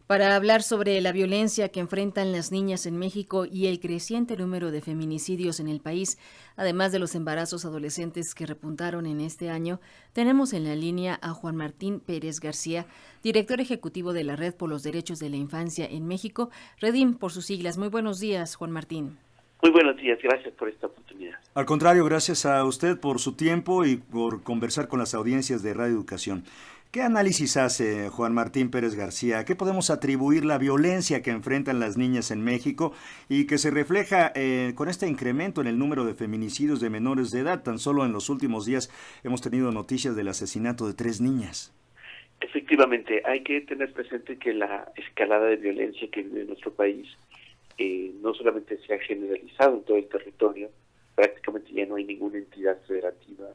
para hablar sobre la violencia que enfrentan las niñas en México y el creciente número de feminicidios en el país, además de los embarazos adolescentes que repuntaron en este año. Tenemos en la línea a Juan Martín Pérez García, director ejecutivo de la Red por los Derechos de la Infancia en México, Redim por sus siglas. Muy buenos días, Juan Martín. Muy buenos días, gracias por esta oportunidad. Al contrario, gracias a usted por su tiempo y por conversar con las audiencias de Radio Educación. ¿Qué análisis hace Juan Martín Pérez García? ¿A qué podemos atribuir la violencia que enfrentan las niñas en México y que se refleja con este incremento en el número de feminicidios de menores de edad? Tan solo en los últimos días hemos tenido noticias del asesinato de 3 niñas. Efectivamente, hay que tener presente que la escalada de violencia que vive nuestro país no solamente se ha generalizado en todo el territorio, prácticamente ya no hay ninguna entidad federativa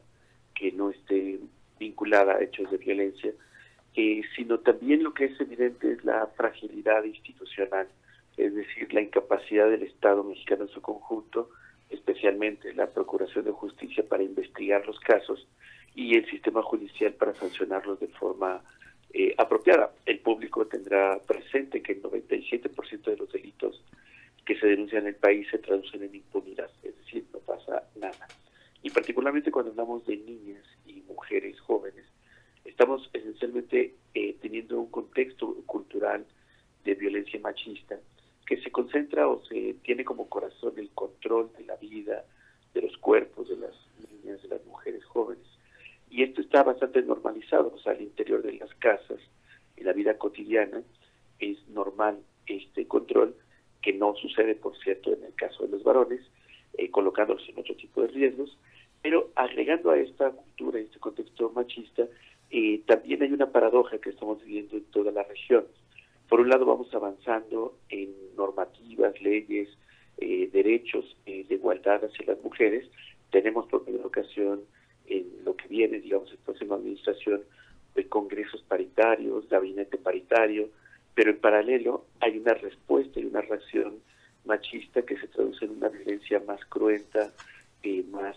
que no esté vinculada a hechos de violencia, sino también lo que es evidente es la fragilidad institucional, es decir, la incapacidad del Estado mexicano en su conjunto, especialmente la Procuración de Justicia para investigar los casos y el sistema judicial para sancionarlos de forma apropiada. El público tendrá presente que el 97% de los delitos que se denuncian en el país se traducen en impunidad, es decir, no pasa nada. Y particularmente cuando hablamos de niñas y mujeres jóvenes, estamos esencialmente teniendo un contexto cultural de violencia machista que se concentra o se tiene como corazón el control de la vida, de los cuerpos de las niñas, de las mujeres jóvenes. Y esto está bastante normalizado, o sea, al interior de las casas, en la vida cotidiana, es normal este control, que no sucede, por cierto, en el caso de los varones, colocándolos en otro tipo de riesgos, pero agregando a esta cultura, este contexto machista, también hay una paradoja que estamos viviendo en toda la región. Por un lado vamos avanzando en normativas, leyes, derechos de igualdad hacia las mujeres. Tenemos por primera ocasión en lo que viene, digamos, en la próxima administración, congresos paritarios, gabinete paritario, pero en paralelo hay una respuesta y una reacción machista que se traduce en una violencia más cruenta, más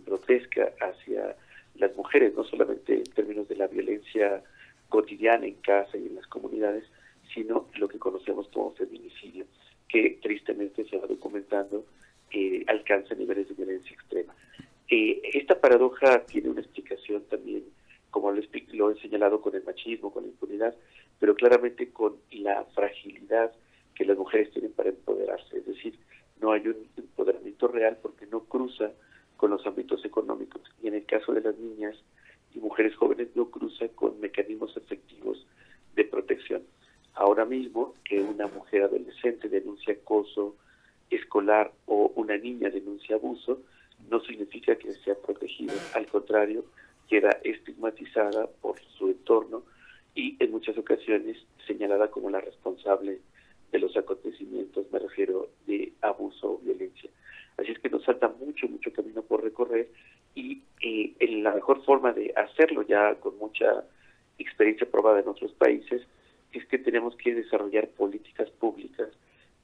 grotesca hacia las mujeres, no solamente en términos de la violencia cotidiana en casa y en las comunidades, sino lo que conocemos como feminicidio, que tristemente se va documentando, alcanza niveles de violencia extrema. Esta paradoja tiene una explicación también, como lo he señalado, con el machismo, con la impunidad, pero claramente con la fragilidad que las mujeres tienen para empoderarse. Es decir, no hay un empoderamiento real porque no cruza con los ámbitos económicos. Y en el caso de las niñas y mujeres jóvenes no cruza con mecanismos efectivos de protección. Ahora mismo que una mujer adolescente denuncia acoso escolar o una niña denuncia abuso, no significa que sea protegida. Al contrario, queda estigmatizada por su entorno y en muchas ocasiones señalada como la responsable de los acontecimientos, me refiero de abuso o violencia. Así es que nos falta mucho camino por recorrer y la mejor forma de hacerlo, ya con mucha experiencia probada en otros países, es que tenemos que desarrollar políticas públicas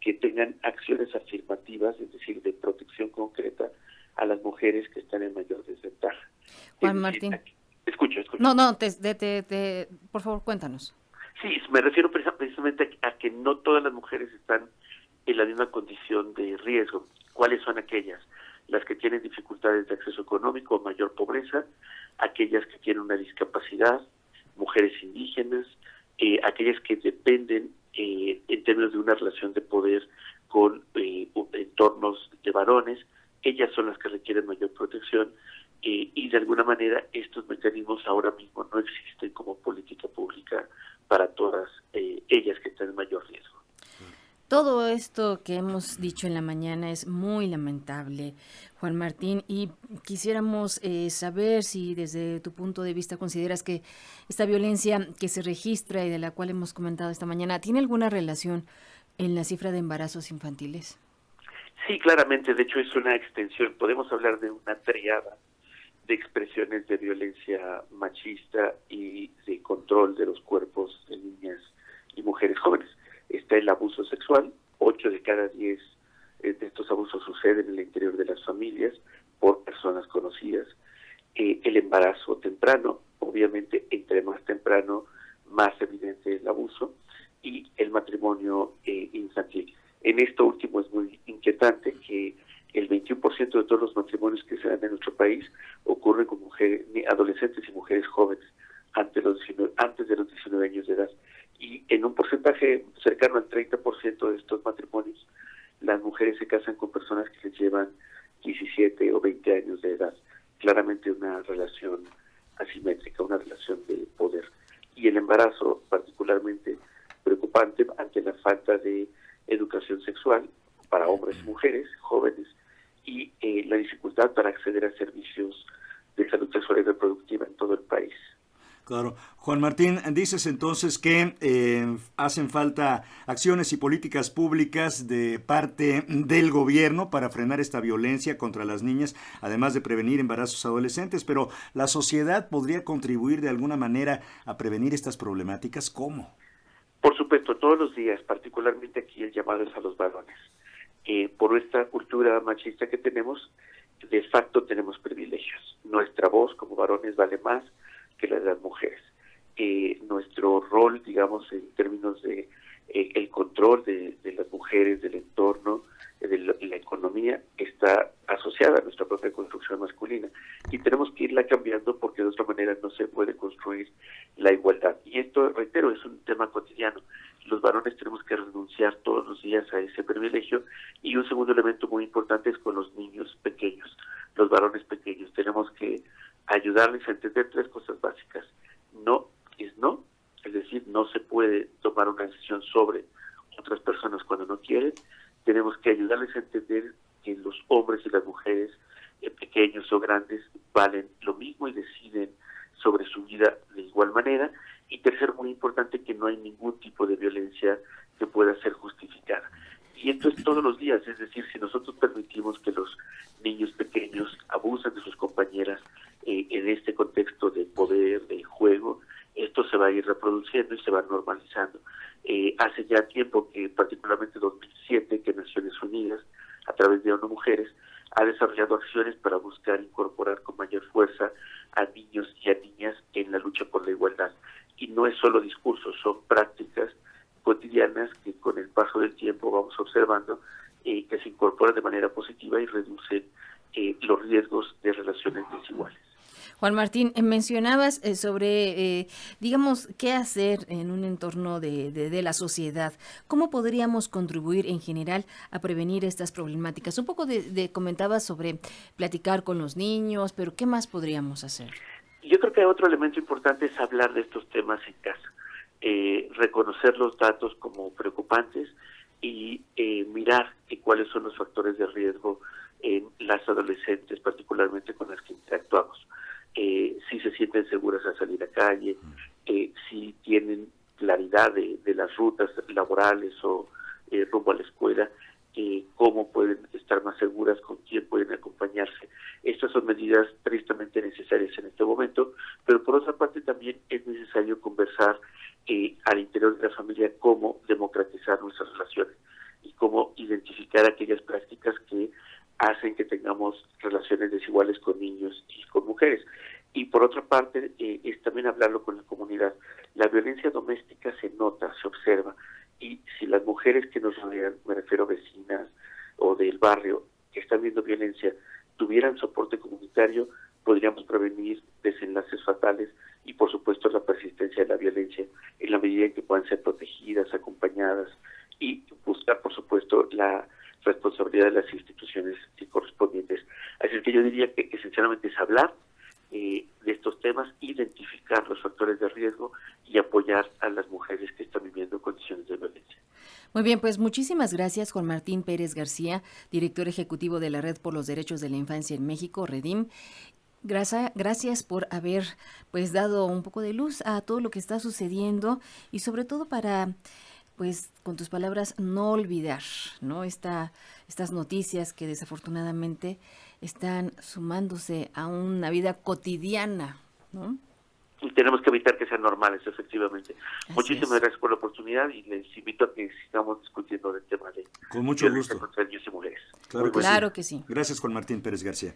que tengan acciones afirmativas, es decir, de protección concreta a las mujeres que están en mayor desventaja. Juan Martín. Escucho. No, por favor, cuéntanos. Sí, me refiero precisamente a que no todas las mujeres están en la misma condición de riesgo. ¿Cuáles son aquellas? Las que tienen dificultades de acceso económico o mayor pobreza, aquellas que tienen una discapacidad, mujeres indígenas, aquellas que dependen en términos de una relación de poder con entornos de varones. Ellas son las que requieren mayor protección y de alguna manera estos mecanismos ahora mismo no existen como política pública para todas ellas que están en mayor riesgo. Todo esto que hemos dicho en la mañana es muy lamentable, Juan Martín, y quisiéramos saber si desde tu punto de vista consideras que esta violencia que se registra y de la cual hemos comentado esta mañana, ¿tiene alguna relación en la cifra de embarazos infantiles? Sí, claramente, de hecho es una extensión, podemos hablar de una triada de expresiones de violencia machista y de control de los cuerpos de niñas y mujeres jóvenes. Está el abuso sexual, 8 de cada 10 de estos abusos suceden en el interior de las familias por personas conocidas. El embarazo temprano, obviamente entre más temprano más evidente es el abuso, y de edad. Y en un porcentaje cercano al 30% de estos matrimonios, las mujeres se casan con personas que les llevan 17 o 20 años de edad. Claramente una relación asimétrica, una relación de poder. Y el embarazo, particularmente preocupante ante la falta de educación sexual para hombres y mujeres jóvenes, y la dificultad para acceder a servicios de salud sexual y reproductiva en todo el país. Claro. Juan Martín, dices entonces que hacen falta acciones y políticas públicas de parte del gobierno para frenar esta violencia contra las niñas, además de prevenir embarazos adolescentes, pero ¿la sociedad podría contribuir de alguna manera a prevenir estas problemáticas? ¿Cómo? Por supuesto, todos los días, particularmente aquí el llamado es a los varones. Por esta cultura machista que tenemos, de facto tenemos privilegios. Nuestra voz como varones vale más que la de las mujeres. Nuestro rol, digamos, en términos de el control de las mujeres, del entorno, de la economía, está asociada a nuestra propia construcción masculina. Y tenemos que irla cambiando porque de otra manera no se puede construir la igualdad. Y esto, reitero, es un tema cotidiano. Los varones tenemos que renunciar todos los días a ese privilegio. Y un segundo elemento muy importante es con los niños pequeños, los varones pequeños. Tenemos que ayudarles a entender tres cosas básicas. No es no, es decir, no se puede tomar una decisión sobre otras personas cuando no quieren. Tenemos que ayudarles a entender que los hombres y las mujeres, pequeños o grandes, valen lo mismo y deciden sobre su vida de igual manera. Y tercero, muy importante, que no hay ningún tipo de violencia que pueda ser justificada. Y esto es todos los días, es decir, si nosotros permitimos que los niños pequeños abusen de sus compañeras en este contexto de poder, de juego, esto se va a ir reproduciendo y se va normalizando. Hace ya tiempo que, particularmente 2007, que Naciones Unidas, a través de ONU Mujeres, ha desarrollado acciones para buscar incorporar con mayor fuerza a niños y a niñas en la lucha por la igualdad. Y no es solo discursos, son prácticas cotidianas que con el paso del tiempo vamos observando que se incorporan de manera positiva y reducen los riesgos de relaciones desiguales. Juan Martín, mencionabas sobre, digamos, qué hacer en un entorno de la sociedad. ¿Cómo podríamos contribuir en general a prevenir estas problemáticas? Un poco comentabas sobre platicar con los niños, pero ¿qué más podríamos hacer? Yo creo que otro elemento importante es hablar de estos temas en casa, reconocer los datos como preocupantes y mirar cuáles son los factores de riesgo en las adolescentes, particularmente con las que interactuamos. Si se sienten seguras al salir a calle, si tienen claridad de las rutas laborales o rumbo a la escuela, cómo pueden estar más seguras, con quién pueden acompañarse. Estas son medidas tristemente necesarias en este momento, pero por otra parte también es necesario conversar al interior de la familia cómo democratizar nuestras relaciones y cómo identificar aquellas prácticas que hacen que tengamos relaciones desiguales con niños y con mujeres. Y por otra parte, es también hablarlo con la comunidad. La violencia doméstica se nota, se observa, y si las mujeres que nos rodean, me refiero a vecinas o del barrio, que están viendo violencia, tuvieran soporte comunitario, podríamos prevenir desenlaces fatales y, por supuesto, la persistencia de la violencia en la medida en que puedan ser protegidas, acompañadas y buscar, por supuesto, la responsabilidad de las instituciones correspondientes. Así que yo diría que esencialmente es hablar de estos temas, identificar los factores de riesgo y apoyar a las mujeres que están viviendo condiciones de violencia. Muy bien, pues muchísimas gracias, Juan Martín Pérez García, director ejecutivo de la Red por los Derechos de la Infancia en México, REDIM. Gracias por haber pues dado un poco de luz a todo lo que está sucediendo y sobre todo para, pues, con tus palabras, no olvidar, ¿no? Estas noticias que desafortunadamente están sumándose a una vida cotidiana, ¿no? Y tenemos que evitar que sean normales, efectivamente. Así Muchísimas gracias por la oportunidad y les invito a que sigamos discutiendo del tema de con mucho gusto contra niños y mujeres. Claro que sí. Gracias, Juan Martín Pérez García.